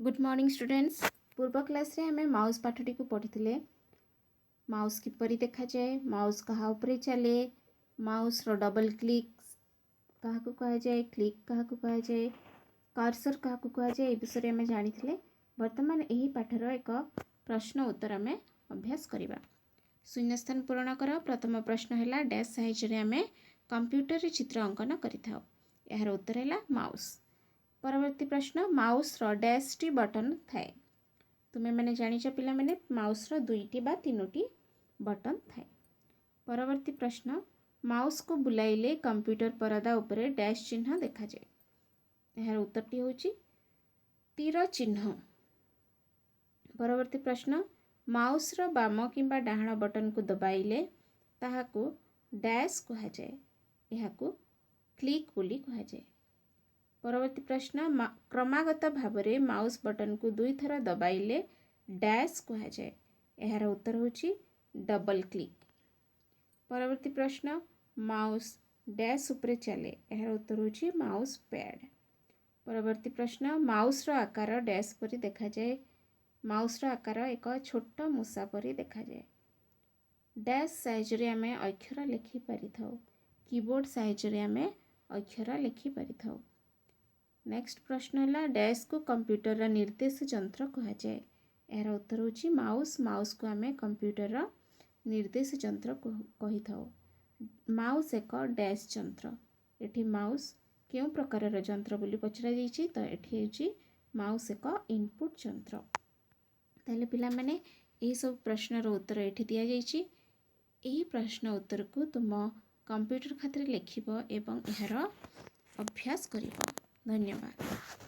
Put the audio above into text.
Good morning students. पूर्व class रे हमें माउस पाठटी को पढ़ी माउस किपरि देखा जाए, माउस कहा उपरे चले, माउस रो डबल क्लिक कहा को कहा जाए, क्लिक कहा को कहा जाए, कर्सर कहा को कहा जाए, ए विषय में जानी थे। वर्तमान यही पाठर एक प्रश्न उत्तर आम अभ्यास करवा। शून्यस्थान पूरण कर। प्रथम प्रश्न है डैश साइज रे आम कंप्यूटर चित्र अंकन करिथाउ। यार उत्तर है माउस। परवर्ती प्रश्न mouse rho dash T button थाए। तुम्हें मैंने जानिଛ पिला मैंने माउस रो दुईटी बा तीनोटी बटन थाए। परवर्ती प्रश्न माउस को बुलाइले कंप्यूटर परदा उपरे डैश चिन्ह देखा जाए। यार उत्तरटी होची तीर चिन्ह। परवर्ती प्रश्न माउस रो बाम किंबा डाहाण बटन को दबाइले ताहाकू डैश कहा जाए, याकू क्लिक बोली कहा जाए। परवर्ती प्रश्न क्रमागत भाव में माउस बटन को दुई थर दबाइले डैश कहा जाए। यार उत्तर होची डबल क्लिक। परवर्ती प्रश्न माउस डैश उपरे चले। यार उत्तर होची माउस पैड। परवर्ती प्रश्न माउस रो आकार डैश परी देखा जाए। माउस रो आकार एक छोट मूषा परी देखा जाए। डैश साइज रे आम अक्षर लिखि पारि थाउ। कीबोर्ड साइज रे आम अक्षर लिखि पारि थाउ। नेक्स्ट प्रश्न है डैश को कंप्यूटर निर्देश यंत्र कहा जाए। यार उत्तर होची माउस। माउस को आम कंप्यूटर निर्देश यंत्र कही थाउ। माउस एक डैश यंत्र। एठी माउस क्यों प्रकार यंत्र बोली पचरा जाइछि तो एठी होची माउस एक इनपुट यंत्र। ताले पिला माने एही सब प्रश्नर उत्तर एठी दिया जाइछि। एही प्रश्न उत्तर को तुम कंप्यूटर खातिर लिखिब एवं एहार अभ्यास करिब। धन्यवाद।